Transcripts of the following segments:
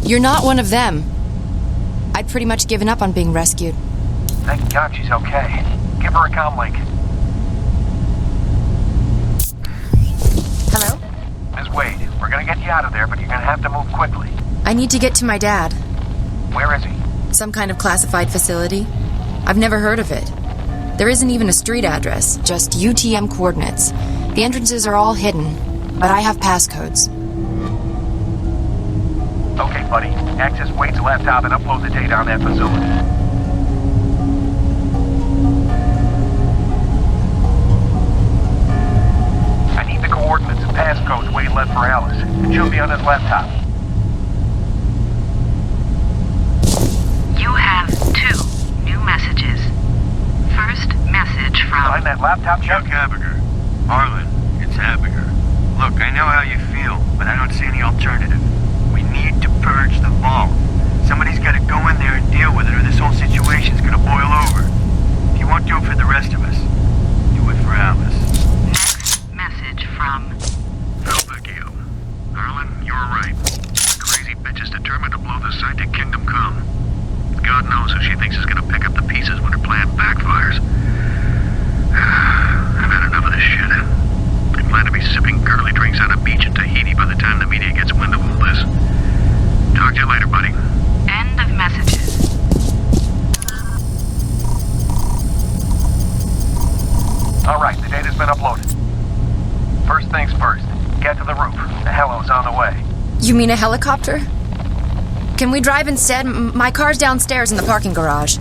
You're not one of them. I'd pretty much given up on being rescued. Thank God she's okay. Give her a comm link. Hello? Ms. Wade, we're gonna get you out of there, but you're gonna have to move quickly. I need to get to my dad. Where is he? Some kind of classified facility. I've never heard of it. There isn't even a street address, just UTM coordinates. The entrances are all hidden, but I have passcodes. Okay, buddy. Access Wade's laptop and upload the data on that facility. I need the coordinates and passcodes Wade left for Alice. It should be on his laptop. You have 2 new messages. First message from... Find that laptop, Chuck? Habiger. Harlan, it's Habiger. Look, I know how you feel, but I don't see any alternative. We need to purge the vault. Somebody's got to go in there and deal with it, or this whole situation's gonna boil over. If you won't do it for the rest of us, do it for Alice. Next message from... Vecchio. Harlan, you were right. The crazy bitch is determined to blow the site to Kingdom Come. God knows who she thinks is gonna pick up the pieces when her plan backfires. I've had enough of this shit. I plan to be sipping girly drinks on a beach in Tahiti by the time the media gets wind of all this. Talk to you later, buddy. End of messages. Alright, the data's been uploaded. First things first, get to the roof. The helo's on the way. You mean a helicopter? Can we drive instead? My car's downstairs in the parking garage.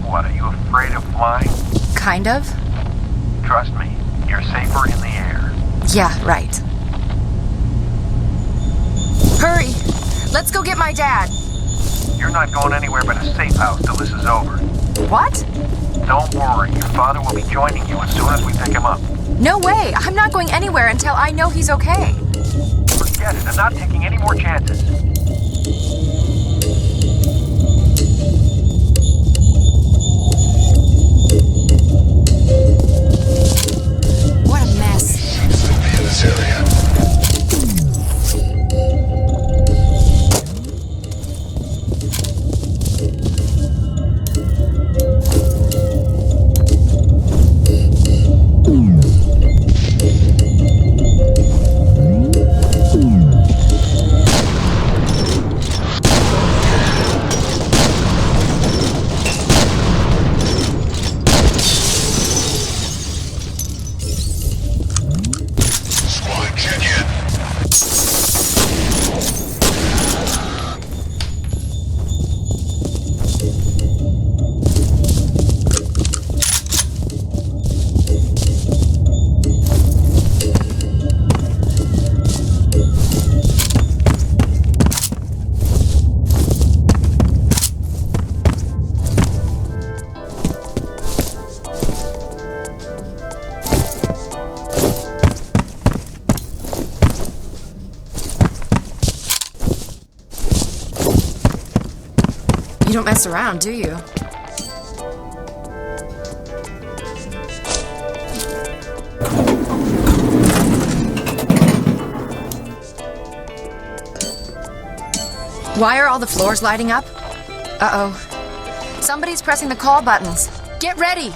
What, are you afraid of flying? Kind of. Trust me, you're safer in the air. Yeah, right. Hurry! Let's go get my dad. You're not going anywhere but a safe house till this is over. What? Don't worry, your father will be joining you as soon as we pick him up. No way! I'm not going anywhere until I know he's okay. Forget it, I'm not taking any more chances. What a mess. Seems to be in this area. You don't mess around, do you? Why are all the floors lighting up? Uh-oh. Somebody's pressing the call buttons. Get ready!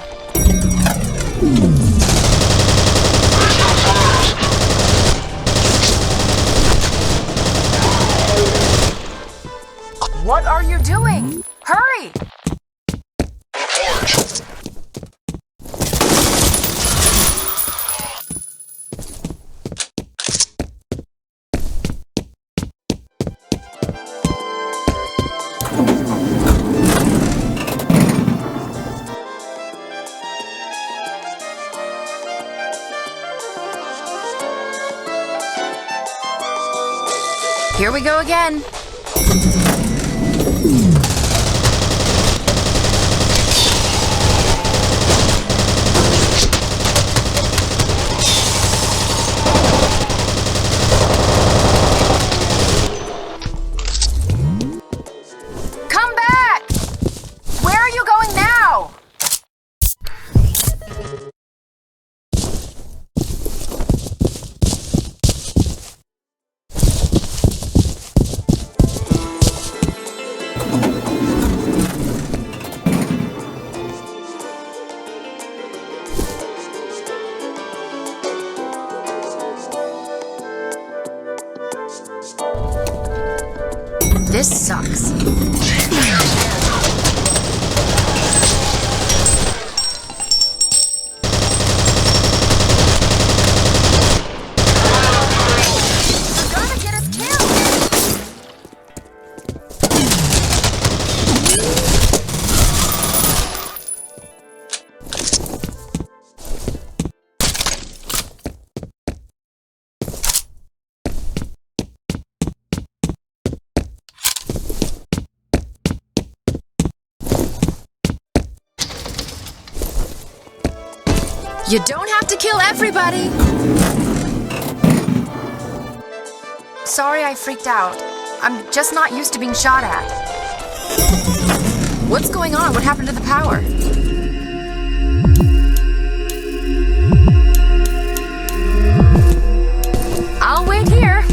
What are you doing? Hurry! Here we go again. Come back! Where are you going now? This sucks. They're gonna get us killed! You don't have to kill everybody! Sorry I freaked out. I'm just not used to being shot at. What's going on? What happened to the power? I'll wait here.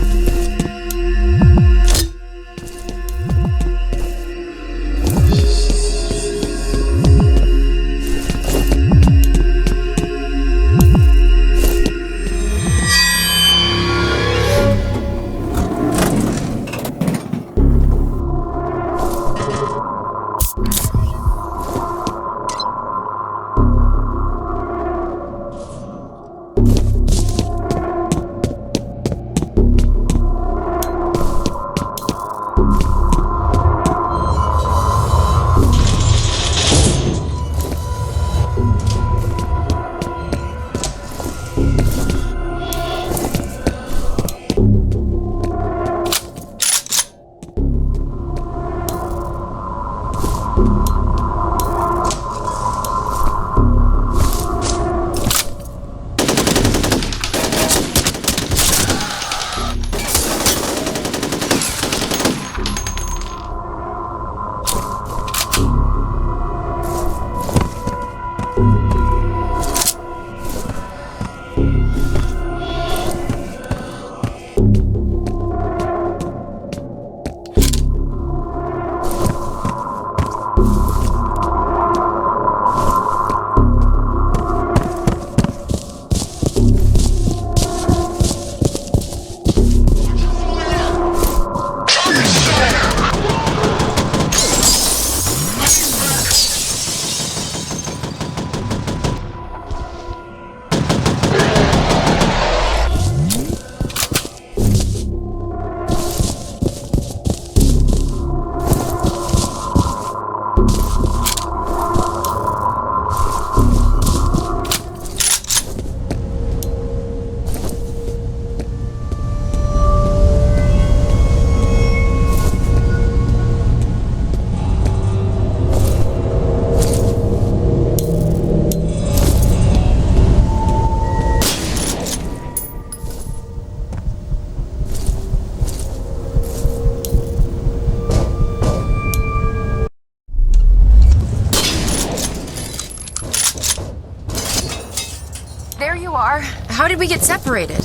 There you are. How did we get separated?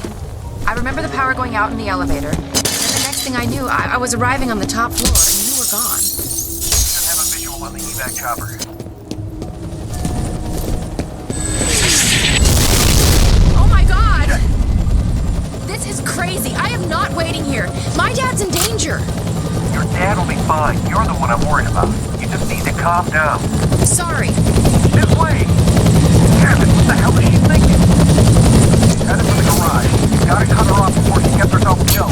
I remember the power going out in the elevator. And the next thing I knew, I was arriving on the top floor and you were gone. Should have a visual on the evac chopper. Oh my god! This is crazy. I am not waiting here. My dad's in danger. Your dad will be fine. You're the one I'm worried about. You just need to calm down. Sorry. This way! Damn it, what the hell is she thinking? She's headed for the garage. You gotta cut her off before she gets herself killed.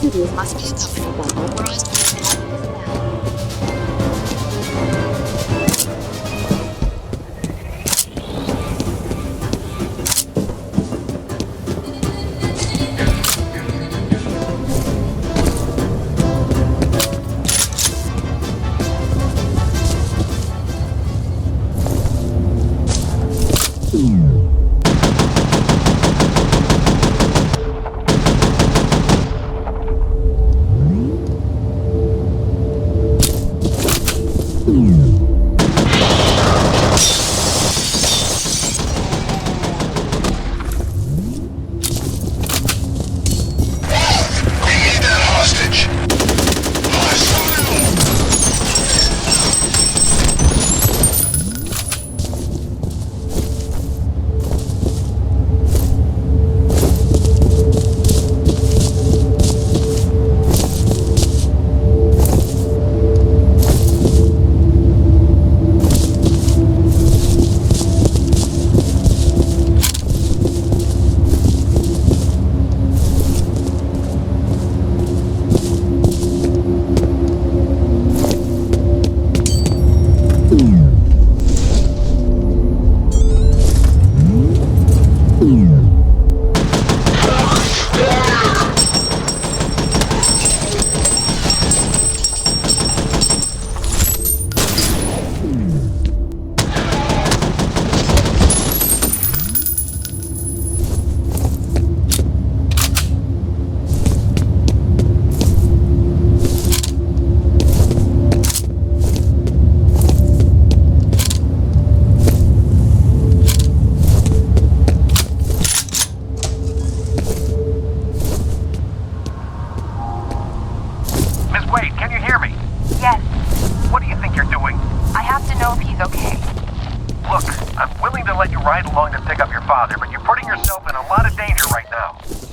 messages must be accompanied by authorized personnel.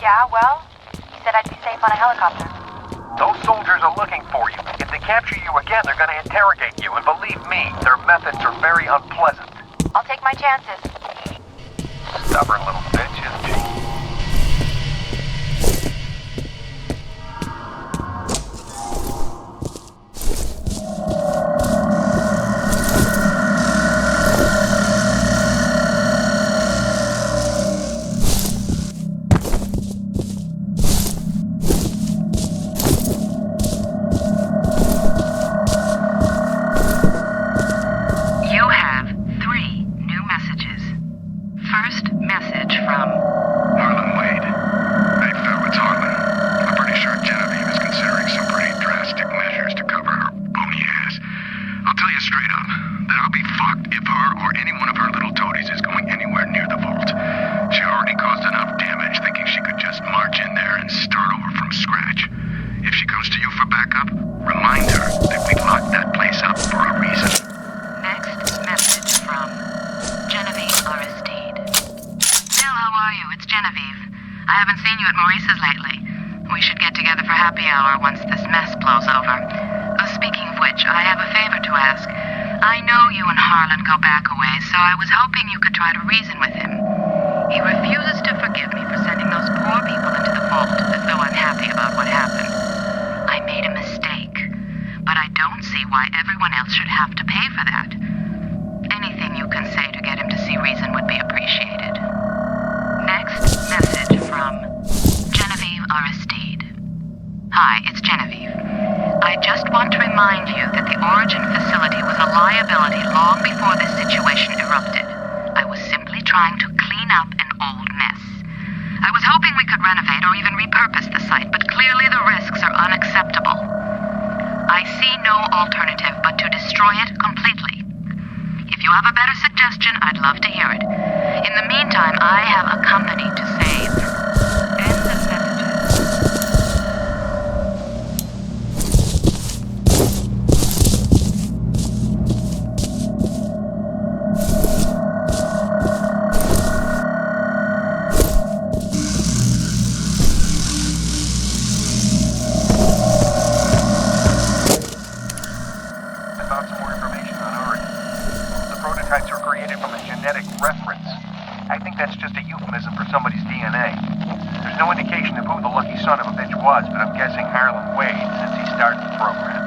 Yeah, well, he said I'd be safe on a helicopter. Those soldiers are looking for you. If they capture you again, they're gonna interrogate you, and believe me, their methods are very unpleasant. I'll take my chances. Stubborn little bitch, isn't she? You have 3 new messages. First message from Marlon Wade. Hey, Phil, it's Harlan. I'm pretty sure Genevieve is considering some pretty drastic measures to cover her bony ass. I'll tell you straight up that I'll be fucked if her or any one of her little toadies is going anywhere near the vault. She already caused enough damage thinking she could just march in there and start over from scratch. If she comes to you for backup, remind her that we locked that place up for a reason. next message from Genevieve Aristide. Bill, how are you? It's Genevieve. I haven't seen you at Maurice's lately. We should get together for happy hour once this mess blows over. Speaking of which, I have a favor to ask. I know you and Harlan go back a ways, so I was hoping you could try to reason with him. He refuses to forgive me for sending those poor people into the vault as though I'm happy about what happened. I made a mistake, but I don't see why everyone else should have to pay for that. Anything you can say to get him to see reason would be appreciated. Next message from Genevieve Aristide. Hi, it's Genevieve. I just want to remind you that the Origin facility was a liability long before this situation erupted. I was simply trying to clean up an old mess. I was hoping we could renovate or even repurpose the site, but clearly the risks are unacceptable. I see no alternative but to destroy it completely. If you have a better suggestion, I'd love to hear it. In the meantime, I have a company to save. End of messages. I found some more information on Uri. The prototypes were created from a genetic reference. I think that's just a euphemism for somebody's DNA. There's no indication of who the lucky son of a bitch was, but I'm guessing Harlan Wade since he started the program.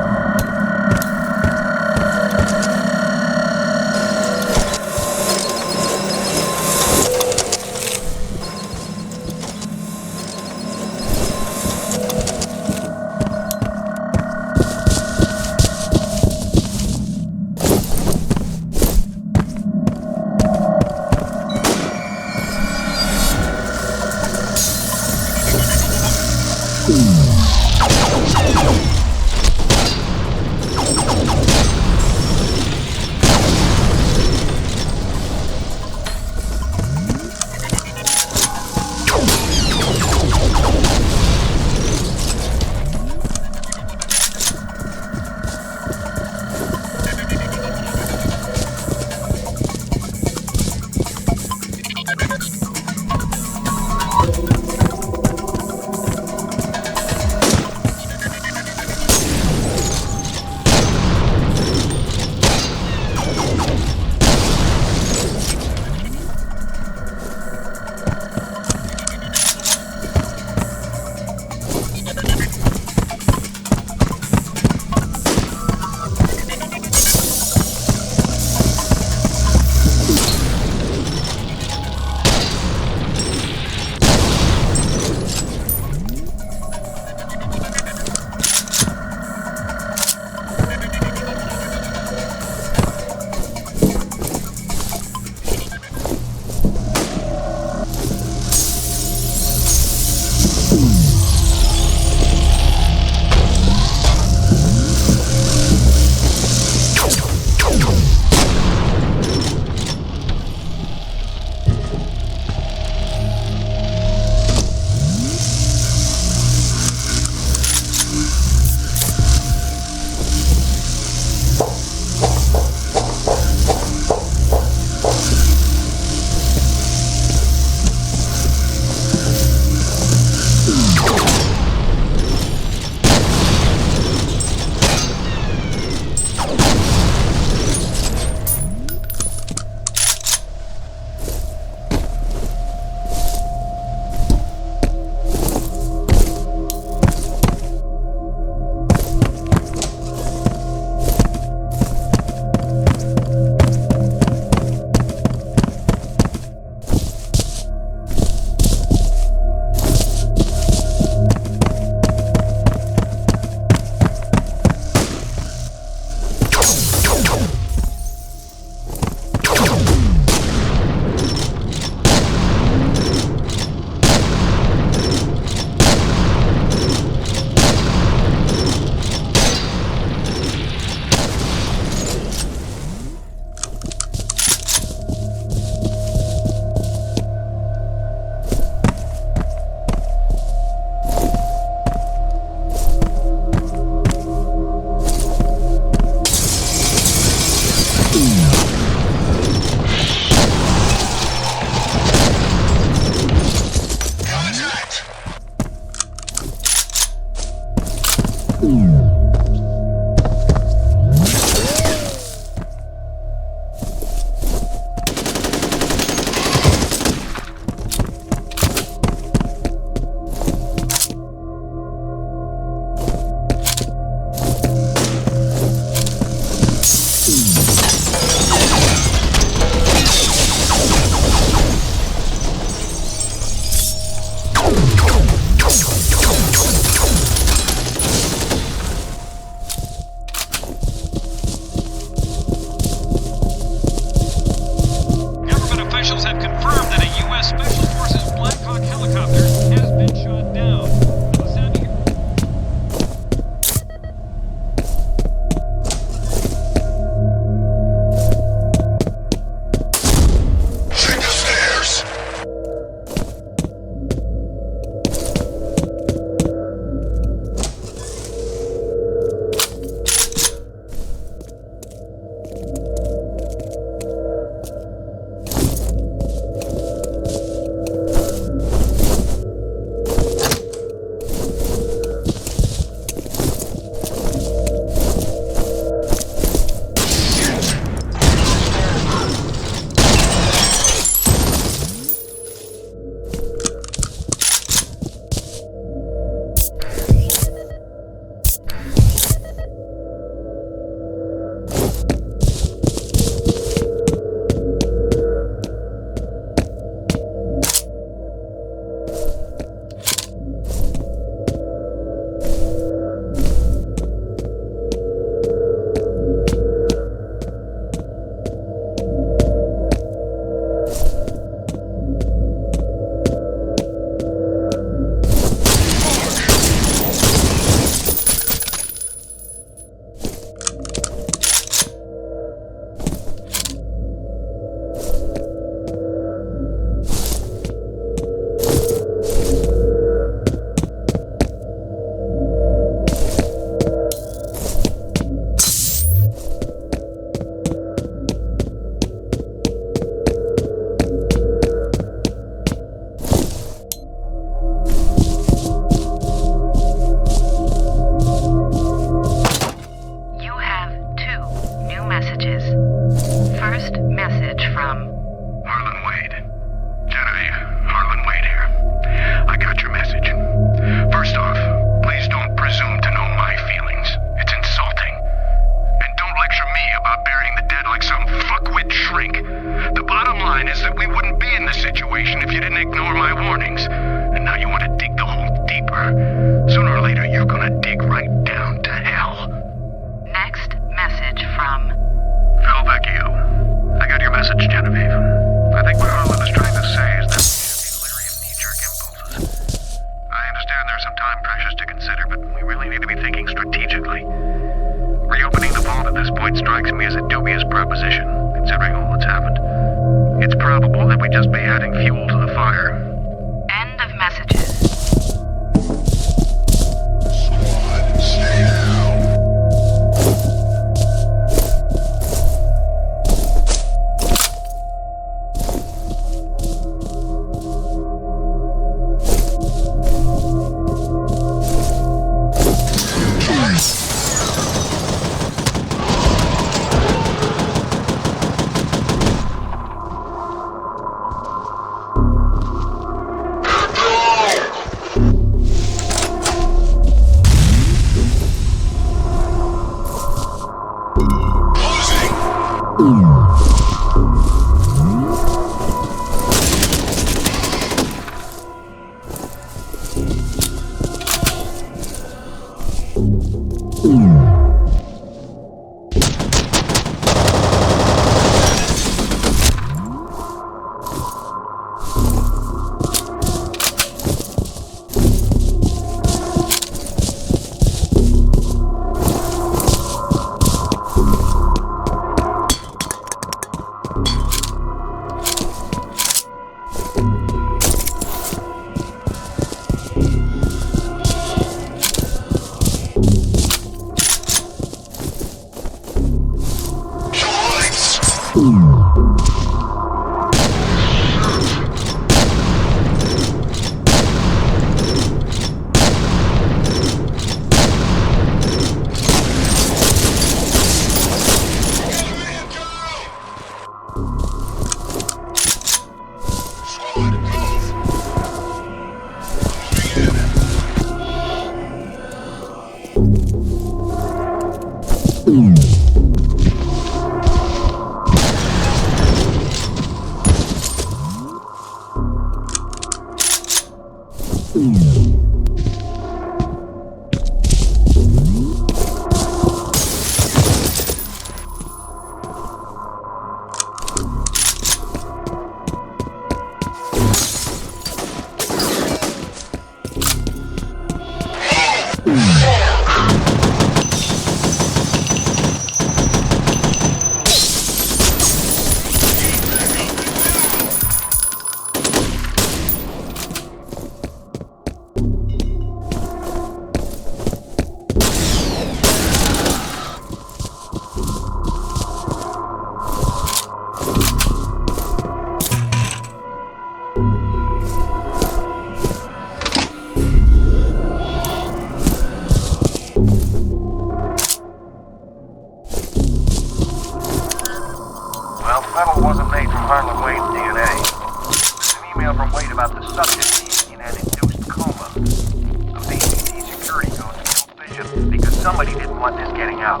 Somebody didn't want this getting out.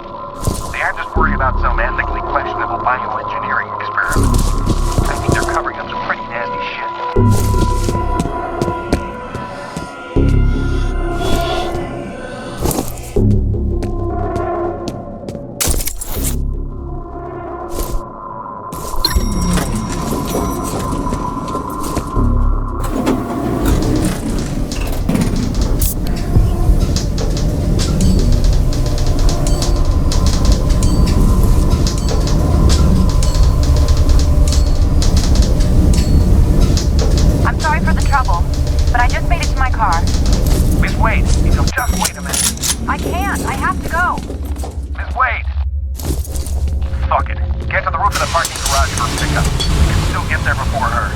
They I'm just worried about some ethically questionable bioengineering experiment. I think they're covering up some pretty nasty shit. I'm sorry for the trouble, but I just made it to my car. Miss Wade, if you'll just wait a minute. I can't. I have to go. Miss Wade! Fuck it. Get to the roof of the parking garage for a pickup. You can still get there before her.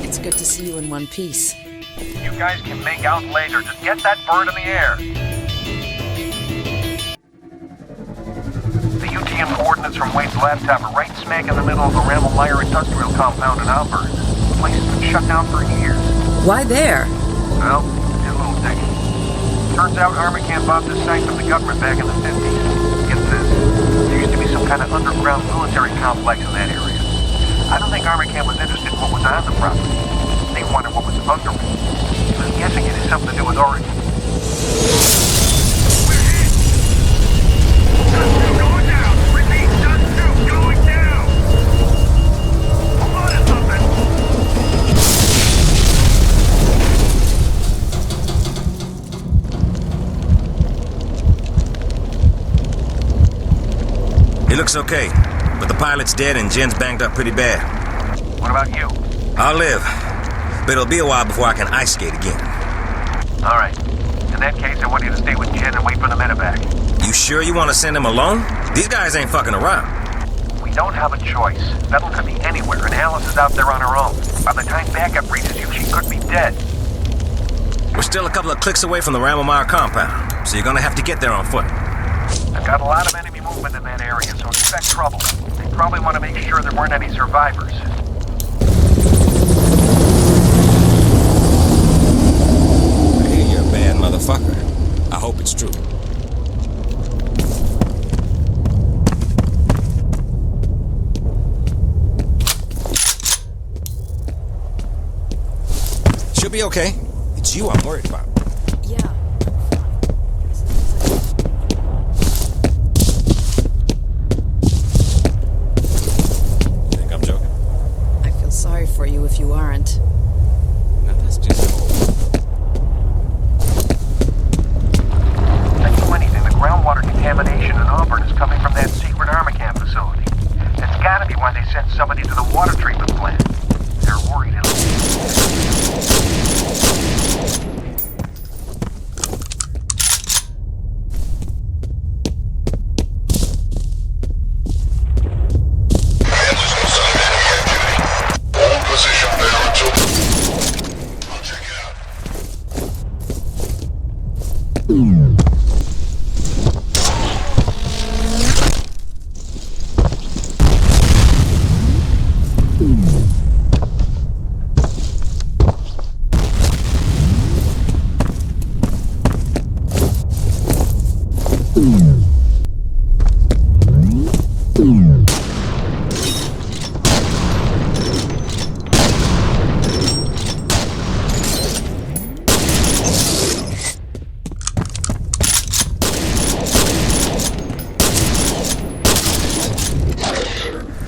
It's good to see you in one piece. You guys can make out later. Just get that bird in the air. The UTM coordinates from Wade's laptop are right smack in the middle of the Rammelmeyer industrial compound in Auburn. The place has been shut down for years. Why there? Well, did a little digging. Turns out Armacam bought this site from the government back in the 50s. Get this. There used to be some kind of underground military complex in that area. I don't think Armacam was interested in what was on the property. They wanted what was under it. I'm guessing it has something to do with Oregon. We're hit! Dust 2 going down! Repeat, Dust 2 going down! Hold on to something! He looks okay, but the pilot's dead and Jen's banged up pretty bad. What about you? I'll live, but it'll be a while before I can ice skate again. All right. In that case, I want you to stay with Jen and wait for the medevac. You sure you want to send him alone? These guys ain't fucking around. We don't have a choice. Vettel could be anywhere, and Alice is out there on her own. By the time backup reaches you, she could be dead. We're still a couple of clicks away from the Rammelmeyer compound, so you're gonna have to get there on foot. I've got a lot of enemy movement in that area, so expect trouble. They probably want to make sure there weren't any survivors. I hear you're a bad motherfucker. I hope it's true. She'll be okay. It's you I'm worried about. Yeah. You think I'm joking? I feel sorry for you if you aren't. No, that's just Bet you anything, the groundwater contamination in Auburn is coming from that secret Armacam facility. That's gotta be why they sent somebody to the water treatment plant. They're worried it'll... Hold position there until... I'll check it out.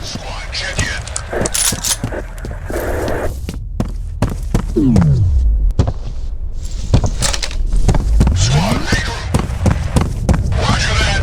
Squad, check in. Squad, regroup. Roger that.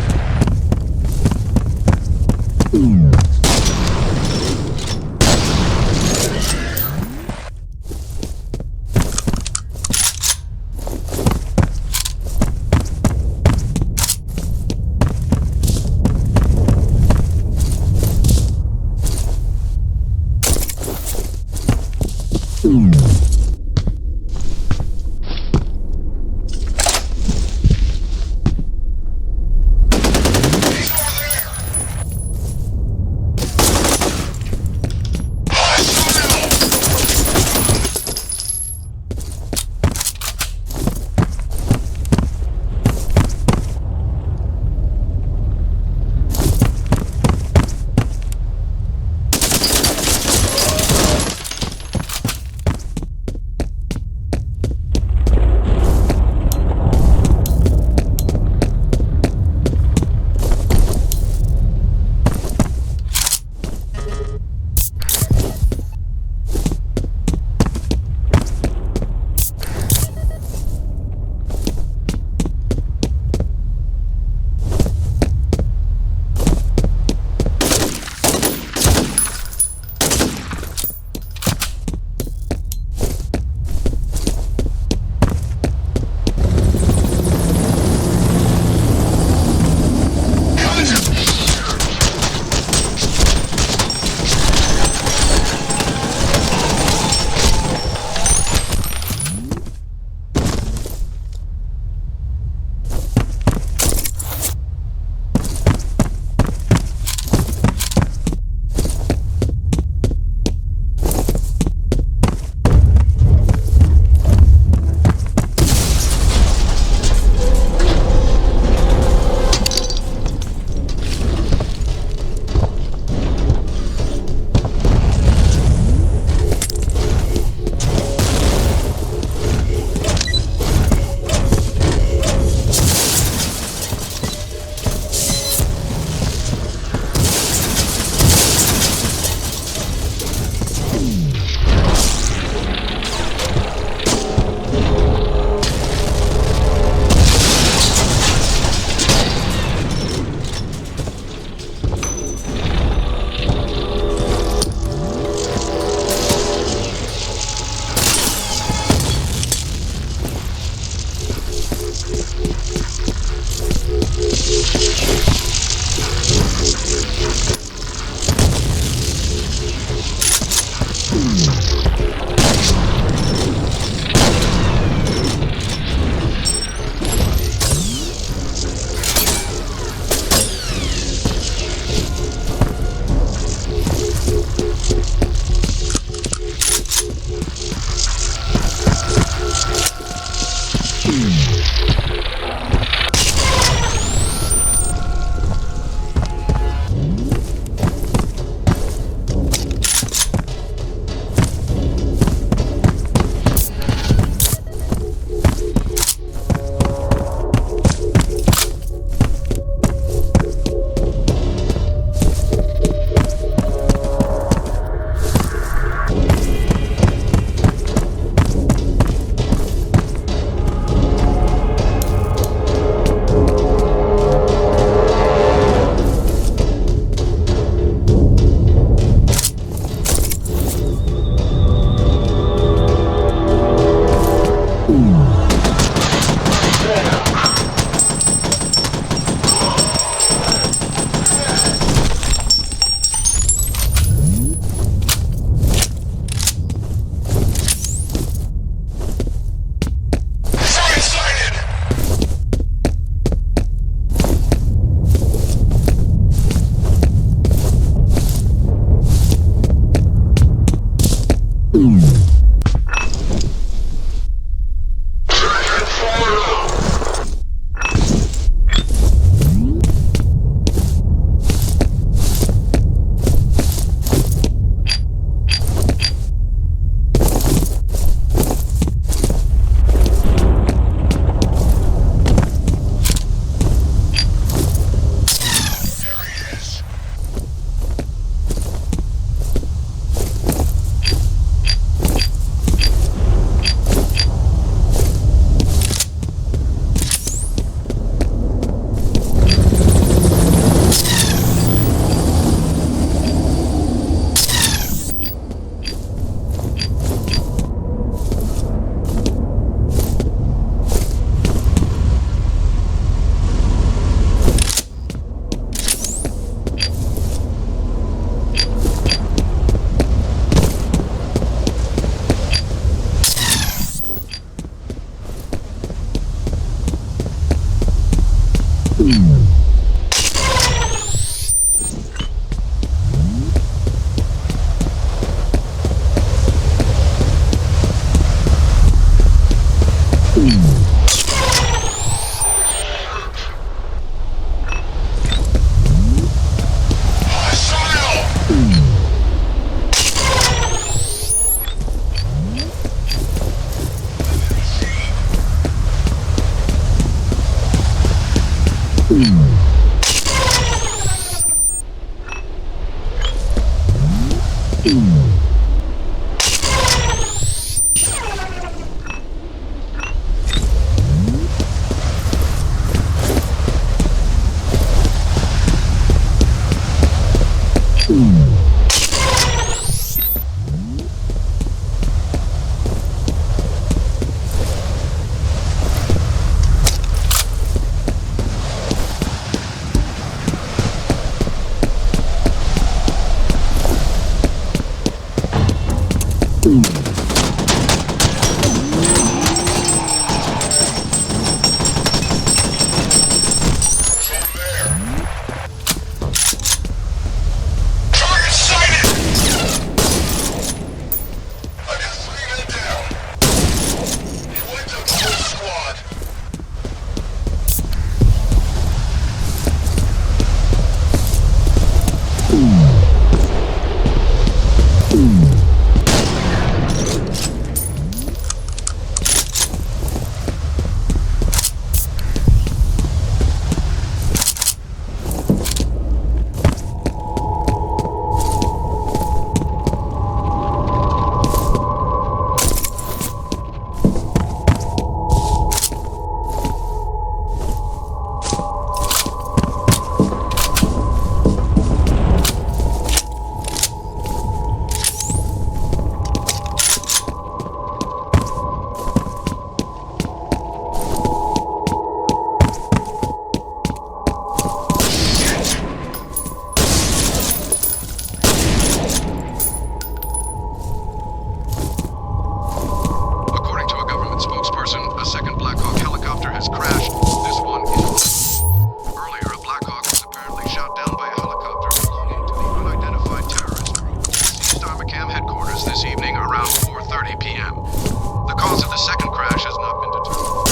crash has not been determined.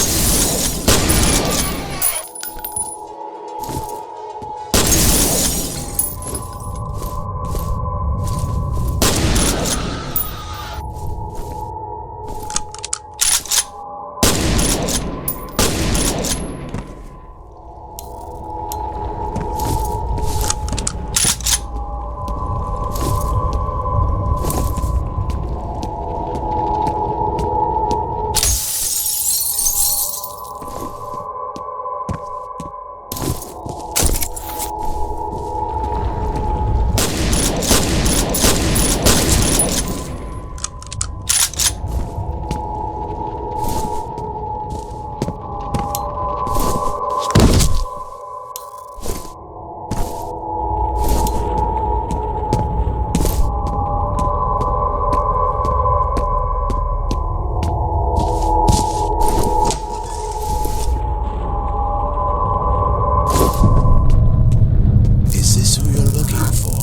Is this who you're looking for?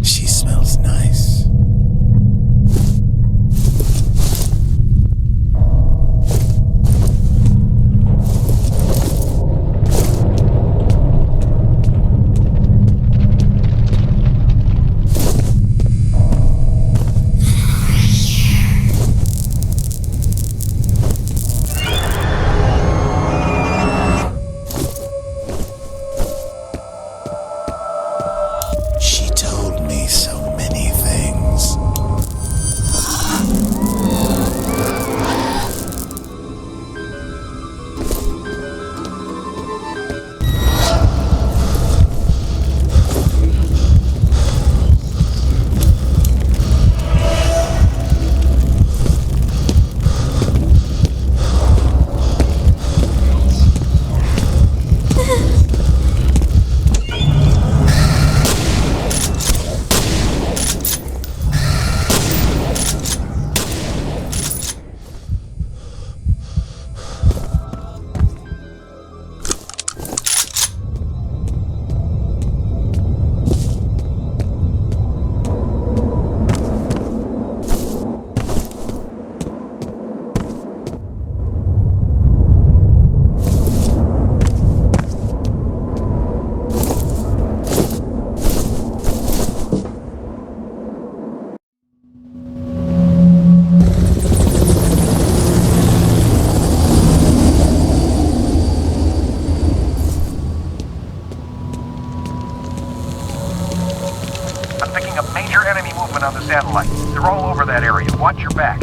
She smells nice. She told me so many things. I'm picking up major enemy movement on the satellite. They're all over that area. Watch your back.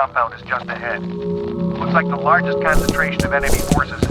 Compound is just ahead. Looks like the largest concentration of enemy forces